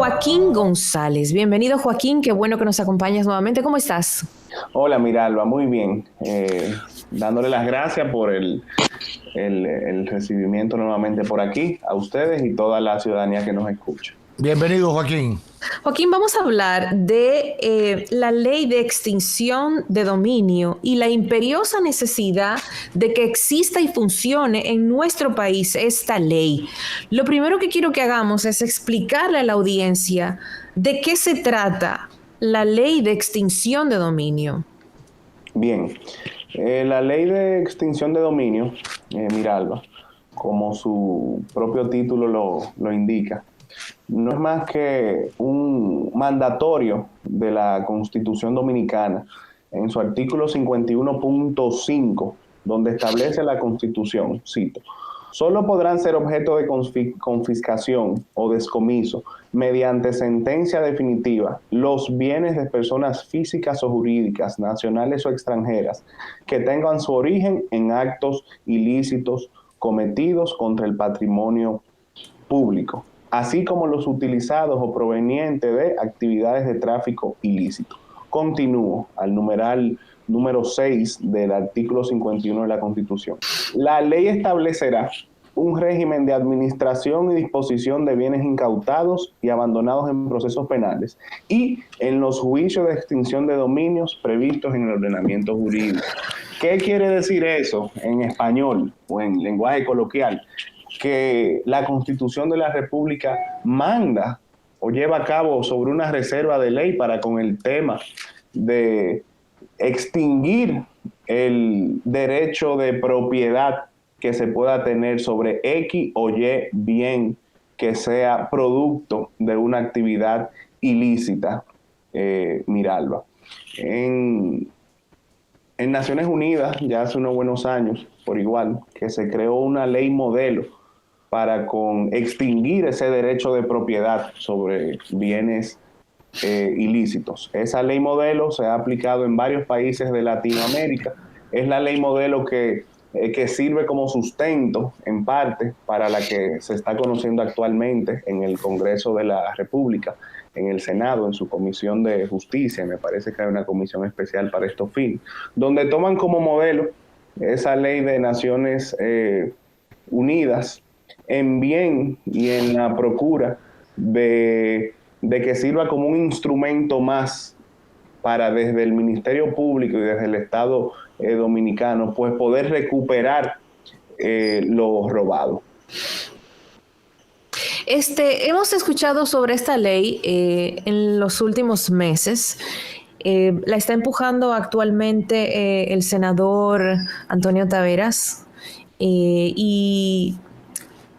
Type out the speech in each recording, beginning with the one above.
Joaquín González. Bienvenido, Joaquín, qué bueno que nos acompañas nuevamente. ¿Cómo estás? Hola, Miralba, muy bien. Dándole las gracias por el recibimiento nuevamente por aquí, a ustedes y toda la ciudadanía que nos escucha. Bienvenido, Joaquín. Joaquín, vamos a hablar de la ley de extinción de dominio y la imperiosa necesidad de que exista y funcione en nuestro país esta ley. Lo primero que quiero que hagamos es explicarle a la audiencia de qué se trata la ley de extinción de dominio. Bien, la ley de extinción de dominio, Miralba, como su propio título lo indica, no es más que un mandatorio de la Constitución Dominicana en su artículo 51.5, donde establece la Constitución, cito: solo podrán ser objeto de confiscación o descomiso mediante sentencia definitiva los bienes de personas físicas o jurídicas, nacionales o extranjeras, que tengan su origen en actos ilícitos cometidos contra el patrimonio público, así como los utilizados o provenientes de actividades de tráfico ilícito. Continúo al numeral número 6 del artículo 51 de la Constitución. La ley establecerá un régimen de administración y disposición de bienes incautados y abandonados en procesos penales y en los juicios de extinción de dominios previstos en el ordenamiento jurídico. ¿Qué quiere decir eso en español o en lenguaje coloquial? Que la Constitución de la República manda o lleva a cabo sobre una reserva de ley para con el tema de extinguir el derecho de propiedad que se pueda tener sobre X o Y bien que sea producto de una actividad ilícita, Miralba. En Naciones Unidas, ya hace unos buenos años, por igual, que se creó una ley modelo para con extinguir ese derecho de propiedad sobre bienes ilícitos. Esa ley modelo se ha aplicado en varios países de Latinoamérica. Es la ley modelo que sirve como sustento, en parte, para la que se está conociendo actualmente en el Congreso de la República, en el Senado, en su Comisión de Justicia. Me parece que hay una comisión especial para estos fines, donde toman como modelo esa ley de Naciones Unidas en bien y en la procura de que sirva como un instrumento más para, desde el Ministerio Público y desde el Estado dominicano, pues poder recuperar lo robado. Hemos escuchado sobre esta ley en los últimos meses. La está empujando actualmente el senador Antonio Taveras. Y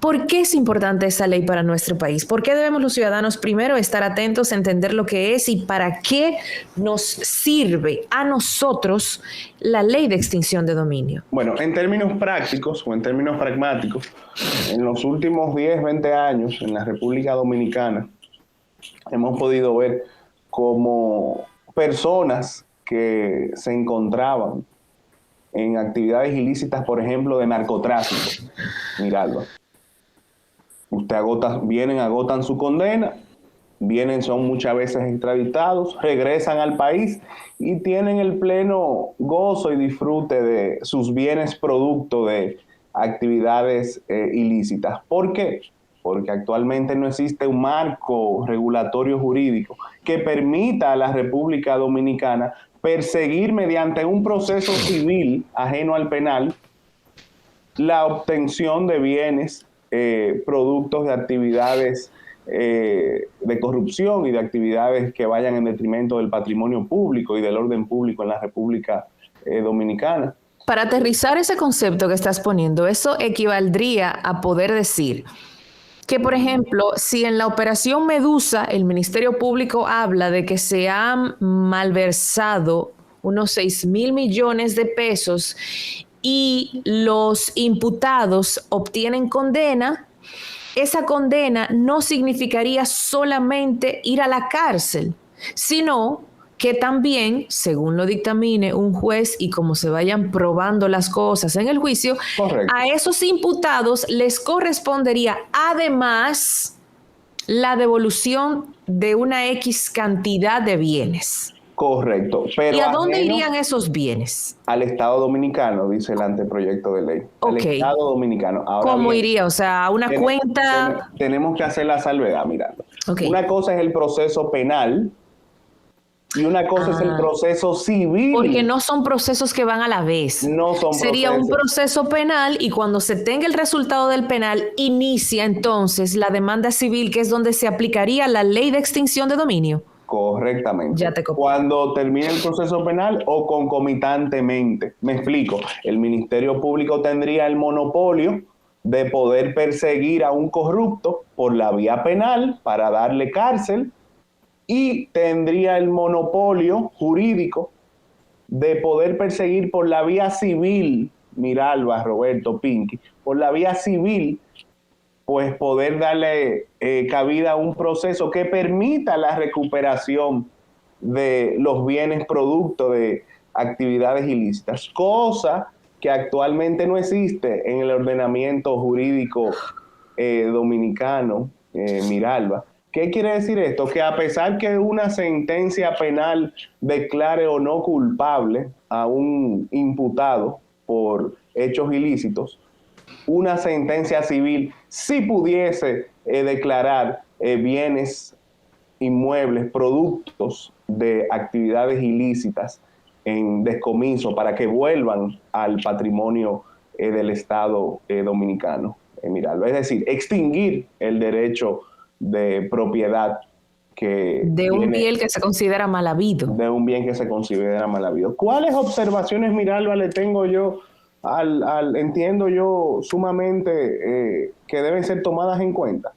¿por qué es importante esa ley para nuestro país? ¿Por qué debemos los ciudadanos primero estar atentos, entender lo que es y para qué nos sirve a nosotros la ley de extinción de dominio? Bueno, en términos prácticos o en términos pragmáticos, en los últimos 10, 20 años en la República Dominicana hemos podido ver cómo personas que se encontraban en actividades ilícitas, por ejemplo, de narcotráfico, Miralba, agotan su condena, son muchas veces extraditados, regresan al país y tienen el pleno gozo y disfrute de sus bienes producto de actividades ilícitas. ¿Por qué? Porque actualmente no existe un marco regulatorio jurídico que permita a la República Dominicana perseguir mediante un proceso civil ajeno al penal la obtención de bienes productos de actividades de corrupción y de actividades que vayan en detrimento del patrimonio público y del orden público en la República Dominicana. Para aterrizar ese concepto que estás poniendo, eso equivaldría a poder decir que, por ejemplo, si en la operación Medusa el Ministerio Público habla de que se han malversado unos 6,000 millones de pesos y los imputados obtienen condena, esa condena no significaría solamente ir a la cárcel, sino que también, según lo dictamine un juez y como se vayan probando las cosas en el juicio, correcto, a esos imputados les correspondería además la devolución de una X cantidad de bienes. Correcto. Pero ¿Y a dónde irían esos bienes? Al Estado Dominicano, dice el anteproyecto de ley. Al Ok. Estado Dominicano. Ahora ¿Cómo bien, iría? O sea, a una cuenta. tenemos que hacer la salvedad, mirando. Ok. Una cosa es el proceso penal y una cosa es el proceso civil. Porque no son procesos que van a la vez. No son Sería procesos. un proceso penal y cuando se tenga el resultado del penal, inicia entonces la demanda civil, que es donde se aplicaría la ley de extinción de dominio. Correctamente. Ya te copié. Cuando termine el proceso penal o concomitantemente. Me explico. El Ministerio Público tendría el monopolio de poder perseguir a un corrupto por la vía penal para darle cárcel y tendría el monopolio jurídico de poder perseguir por la vía civil, Miralba, Roberto, Pinky, por la vía civil, pues poder darle cabida a un proceso que permita la recuperación de los bienes producto de actividades ilícitas, cosa que actualmente no existe en el ordenamiento jurídico dominicano, Miralba. ¿Qué quiere decir esto? Que a pesar que una sentencia penal declare o no culpable a un imputado por hechos ilícitos, una sentencia civil sí pudiese declarar bienes inmuebles, productos de actividades ilícitas en descomiso para que vuelvan al patrimonio del Estado dominicano. Es decir, extinguir el derecho de propiedad de un bien que se considera mal habido. De un bien que se considera mal habido. ¿Cuáles observaciones, Miralba, le tengo yo entiendo yo sumamente que deben ser tomadas en cuenta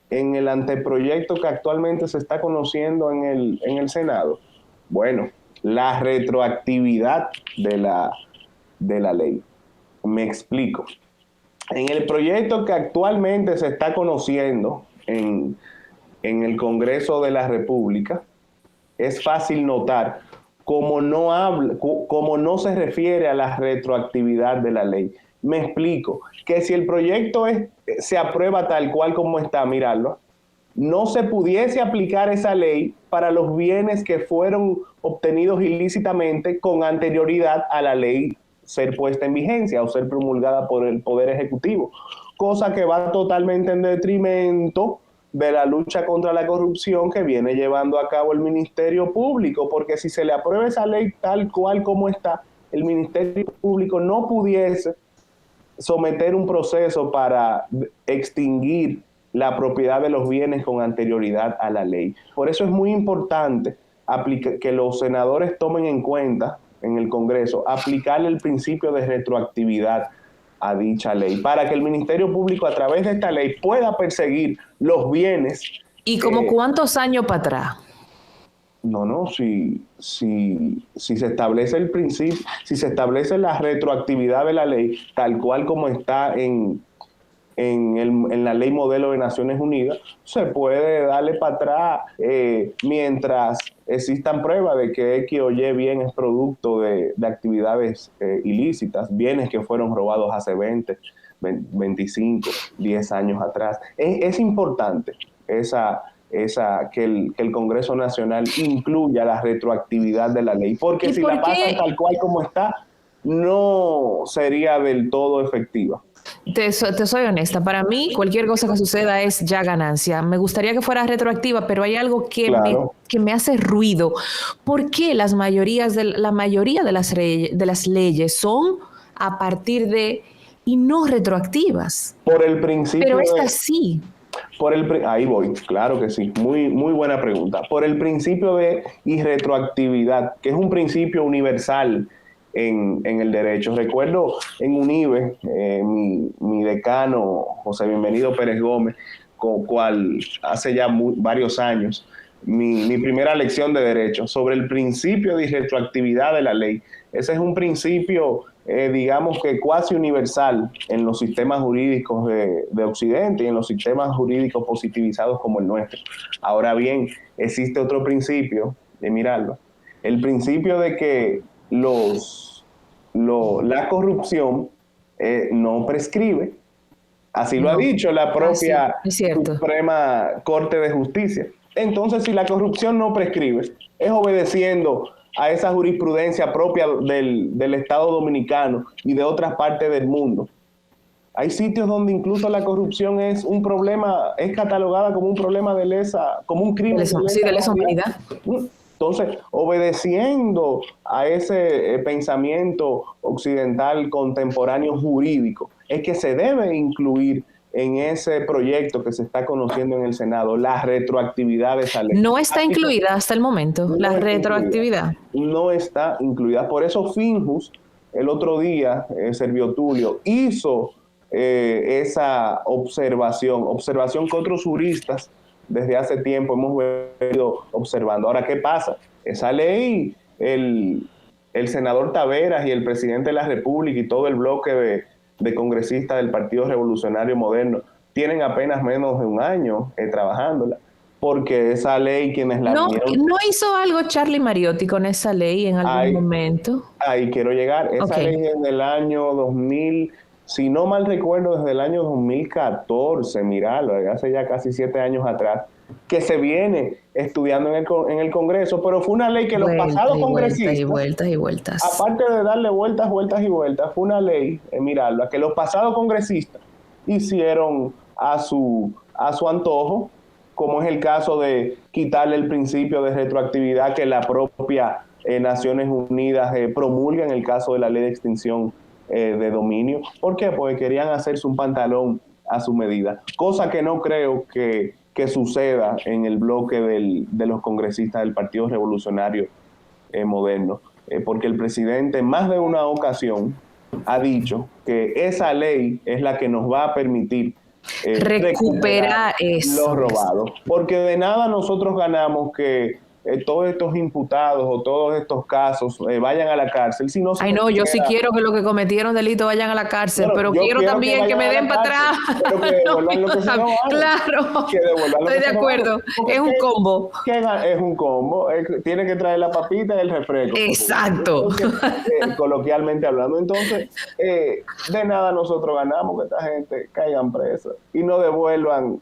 en el anteproyecto que actualmente se está conociendo en el Senado? Bueno, la retroactividad de la ley. Me explico. En el proyecto que actualmente se está conociendo en el Congreso de la República, es fácil notar cómo no se refiere a la retroactividad de la ley. Me explico, que si el proyecto se aprueba tal cual como está, mirarlo, no se pudiese aplicar esa ley para los bienes que fueron obtenidos ilícitamente con anterioridad a la ley ser puesta en vigencia o ser promulgada por el Poder Ejecutivo, cosa que va totalmente en detrimento de la lucha contra la corrupción que viene llevando a cabo el Ministerio Público, porque si se le aprueba esa ley tal cual como está, el Ministerio Público no pudiese someter un proceso para extinguir la propiedad de los bienes con anterioridad a la ley. Por eso es muy importante que los senadores tomen en cuenta en el Congreso aplicarle el principio de retroactividad a dicha ley, para que el Ministerio Público a través de esta ley pueda perseguir los bienes. ¿Y como cuántos años para atrás? No, si se establece el principio, si se establece la retroactividad de la ley, tal cual como está en la ley modelo de Naciones Unidas, se puede darle para atrás mientras existan pruebas de que X o Y bien es producto de actividades ilícitas, bienes que fueron robados hace 20, 25, 10 años atrás. Es importante que el Congreso Nacional incluya la retroactividad de la ley, porque si la pasan tal cual como está, no sería del todo efectiva. Te soy honesta, para mí cualquier cosa que suceda es ya ganancia. Me gustaría que fuera retroactiva, pero hay algo que, claro, que me hace ruido. ¿Por qué la mayoría de las leyes son a partir de y no retroactivas? Por el principio. Pero esta sí. Ahí voy, claro que sí, muy, muy buena pregunta. Por el principio de irretroactividad, que es un principio universal en el derecho. Recuerdo en UNIBE, mi decano, José Bienvenido Pérez Gómez, con cual hace ya varios años, mi primera lección de derecho sobre el principio de irretroactividad de la ley. Ese es un principio, digamos que cuasi universal en los sistemas jurídicos de Occidente y en los sistemas jurídicos positivizados como el nuestro. Ahora bien, existe otro principio, de Miralba, el principio de que la corrupción no prescribe Así lo ha dicho la propia es cierto. Suprema Corte de Justicia. Entonces, si la corrupción no prescribe, es obedeciendo a esa jurisprudencia propia del Estado dominicano y de otras partes del mundo. Hay sitios donde incluso la corrupción es un problema, es catalogada como un problema de lesa, como un crimen de lesa humanidad. Entonces, obedeciendo a ese pensamiento occidental contemporáneo jurídico, es que se debe incluir en ese proyecto que se está conociendo en el Senado la retroactividad de esa ley. No está incluida hasta el momento, la retroactividad. No está incluida. Por eso Finjus, el otro día, Servio Tulio, hizo esa observación que otros juristas desde hace tiempo hemos venido observando. Ahora, ¿qué pasa? Esa ley, el senador Taveras y el presidente de la República y todo el bloque de congresistas del Partido Revolucionario Moderno tienen apenas menos de un año trabajándola, porque esa ley quienes la vinieron... ¿No hizo algo Charlie Mariotti con esa ley en algún momento? Ahí quiero llegar. Esa ley es del año 2000... Si no mal recuerdo, desde el año 2014, miralo, hace ya casi 7 años atrás, que se viene estudiando en el Congreso, pero fue una ley que los pasados congresistas... Vueltas. Aparte de darle vueltas y vueltas, fue una ley, mirarla, que los pasados congresistas hicieron a su antojo, como es el caso de quitarle el principio de retroactividad que la propia Naciones Unidas promulga en el caso de la ley de extinción de dominio. ¿Por qué? Porque querían hacerse un pantalón a su medida, cosa que no creo que suceda en el bloque de los congresistas del Partido Revolucionario Moderno, porque el presidente en más de una ocasión ha dicho que esa ley es la que nos va a permitir recuperar lo robado, porque de nada nosotros ganamos que todos estos imputados o todos estos casos vayan a la cárcel. Si no yo sí quiero que los que cometieron delito vayan a la cárcel, pero quiero también que me den para atrás. Pero que devuelvan lo que se robaron. Claro, estoy de acuerdo. Es un combo. Es un combo. Tiene que traer la papita y el refresco. Exacto. Coloquialmente hablando. Entonces, de nada nosotros ganamos que esta gente caigan presa y no devuelvan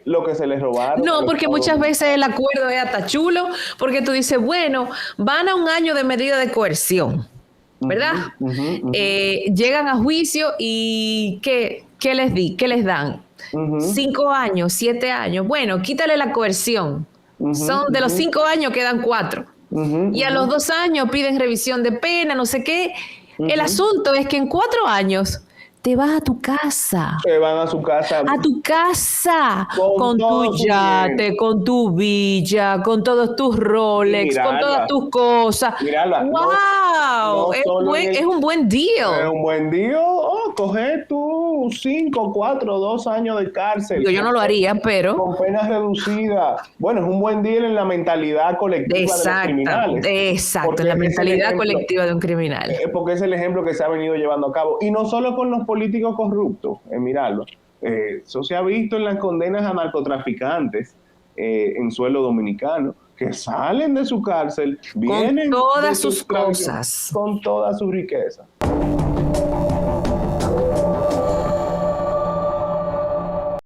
lo que se les robaron. No, porque muchas veces el acuerdo es hasta chulo, porque tú dices, bueno, van a un año de medida de coerción, ¿verdad? Llegan a juicio y ¿qué les dan? 5 años, 7 años. Bueno, quítale la coerción. Son de los 5 años quedan 4. Y a los 2 años piden revisión de pena, no sé qué. El asunto es que en 4 años te vas a tu casa. Se van a su casa. A tu casa. Con tu yate, con tu villa, con todos tus Rolex, con todas tus cosas. Mírala. ¡Wow! Es un buen deal. Es un buen deal. Coge tú 5, 4, 2 años de cárcel. Yo no lo haría, pero... Con penas reducidas. Bueno, es un buen deal en la mentalidad colectiva de los criminales. Exacto, en la mentalidad colectiva de un criminal. Porque es el ejemplo que se ha venido llevando a cabo. Y no solo con los políticos corruptos, mirarlo. Eso se ha visto en las condenas a narcotraficantes en suelo dominicano, que salen de su cárcel, vienen con todas sus cosas, con toda su riqueza.